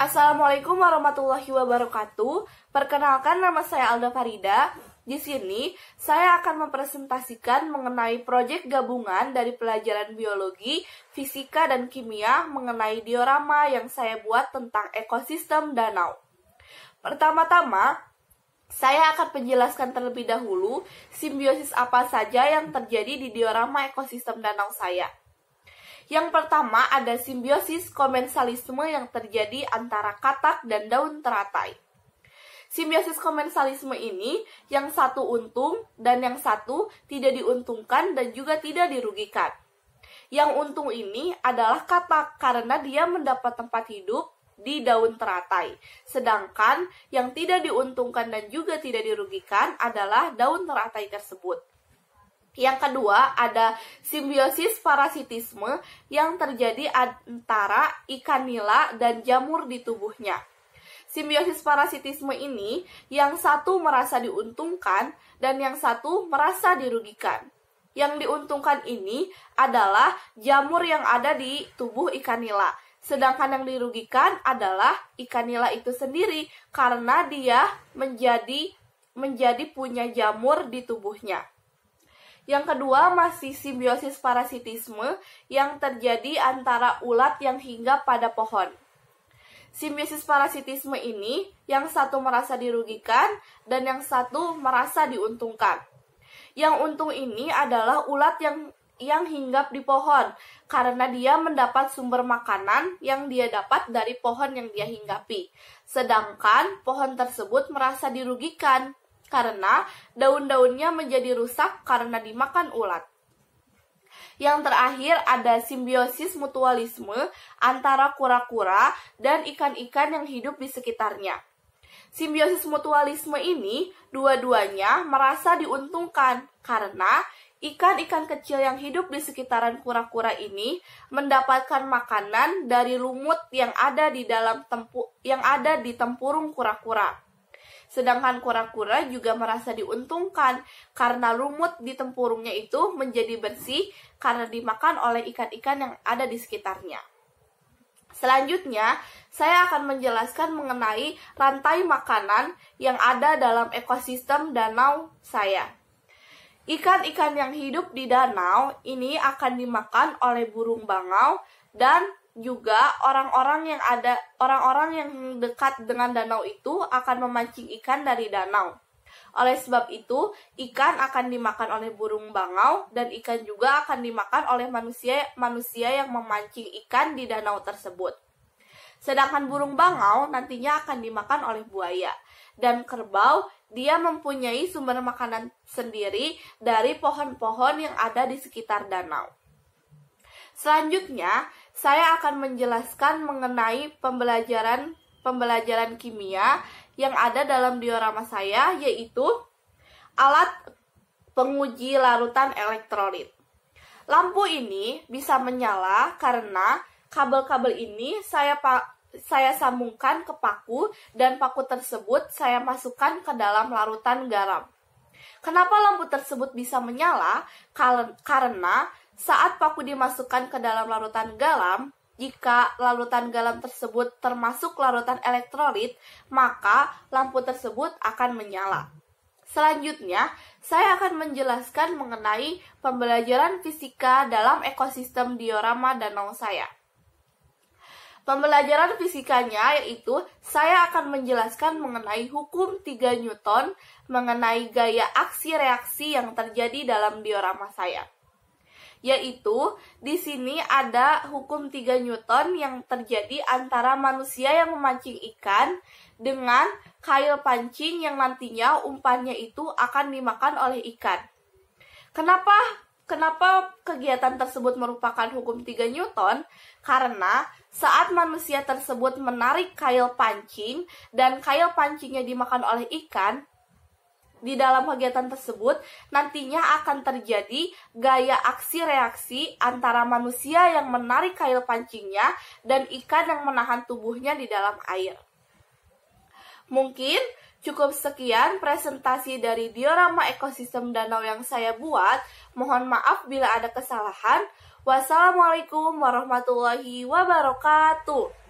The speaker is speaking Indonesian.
Assalamualaikum warahmatullahi wabarakatuh. Perkenalkan, nama saya Alda Farida. Di sini saya akan mempresentasikan mengenai proyek gabungan dari pelajaran biologi, fisika, dan kimia mengenai diorama yang saya buat tentang ekosistem danau. Pertama-tama, saya akan menjelaskan terlebih dahulu simbiosis apa saja yang terjadi di diorama ekosistem danau saya. Yang pertama ada simbiosis komensalisme yang terjadi antara katak dan daun teratai. Simbiosis komensalisme ini yang satu untung dan yang satu tidak diuntungkan dan juga tidak dirugikan. Yang untung ini adalah katak karena dia mendapat tempat hidup di daun teratai. Sedangkan yang tidak diuntungkan dan juga tidak dirugikan adalah daun teratai tersebut. Yang kedua, ada simbiosis parasitisme yang terjadi antara ikan nila dan jamur di tubuhnya. Simbiosis parasitisme ini, yang satu merasa diuntungkan dan yang satu merasa dirugikan. Yang diuntungkan ini adalah jamur yang ada di tubuh ikan nila. Sedangkan yang dirugikan adalah ikan nila itu sendiri karena dia menjadi punya jamur di tubuhnya. Yang kedua masih simbiosis parasitisme yang terjadi antara ulat yang hinggap pada pohon. Simbiosis parasitisme ini yang satu merasa dirugikan dan yang satu merasa diuntungkan. Yang untung ini adalah ulat yang hinggap di pohon karena dia mendapat sumber makanan yang dia dapat dari pohon yang dia hinggapi. Sedangkan pohon tersebut merasa dirugikan karena daun-daunnya menjadi rusak karena dimakan ulat. Yang terakhir ada simbiosis mutualisme antara kura-kura dan ikan-ikan yang hidup di sekitarnya. Simbiosis mutualisme ini dua-duanya merasa diuntungkan karena ikan-ikan kecil yang hidup di sekitaran kura-kura ini mendapatkan makanan dari lumut yang ada di tempurung kura-kura. Sedangkan kura-kura juga merasa diuntungkan karena lumut di tempurungnya itu menjadi bersih karena dimakan oleh ikan-ikan yang ada di sekitarnya. Selanjutnya, saya akan menjelaskan mengenai rantai makanan yang ada dalam ekosistem danau saya. Ikan-ikan yang hidup di danau ini akan dimakan oleh burung bangau dan juga orang-orang yang dekat dengan danau itu akan memancing ikan dari danau. Oleh sebab itu, ikan akan dimakan oleh burung bangau dan ikan juga akan dimakan oleh manusia yang memancing ikan di danau tersebut. Sedangkan burung bangau nantinya akan dimakan oleh buaya. Dan kerbau, dia mempunyai sumber makanan sendiri dari pohon-pohon yang ada di sekitar danau. Selanjutnya, saya akan menjelaskan mengenai pembelajaran kimia yang ada dalam diorama saya, yaitu alat penguji larutan elektrolit. Lampu ini bisa menyala karena kabel-kabel ini saya sambungkan ke paku dan paku tersebut saya masukkan ke dalam larutan garam. Kenapa lampu tersebut bisa menyala? Karena saat paku dimasukkan ke dalam larutan garam, jika larutan garam tersebut termasuk larutan elektrolit, maka lampu tersebut akan menyala. Selanjutnya, saya akan menjelaskan mengenai pembelajaran fisika dalam ekosistem diorama danau saya. Pembelajaran fisikanya yaitu saya akan menjelaskan mengenai hukum 3 Newton mengenai gaya aksi-reaksi yang terjadi dalam diorama saya. Yaitu di sini ada hukum 3 Newton yang terjadi antara manusia yang memancing ikan dengan kail pancing yang nantinya umpannya itu akan dimakan oleh ikan. Kenapa kegiatan tersebut merupakan hukum 3 Newton? Karena saat manusia tersebut menarik kail pancing dan kail pancingnya dimakan oleh ikan, di dalam kegiatan tersebut nantinya akan terjadi gaya aksi-reaksi antara manusia yang menarik kail pancingnya dan ikan yang menahan tubuhnya di dalam air. Mungkin cukup sekian presentasi dari diorama ekosistem danau yang saya buat. Mohon maaf bila ada kesalahan. Wassalamualaikum warahmatullahi wabarakatuh.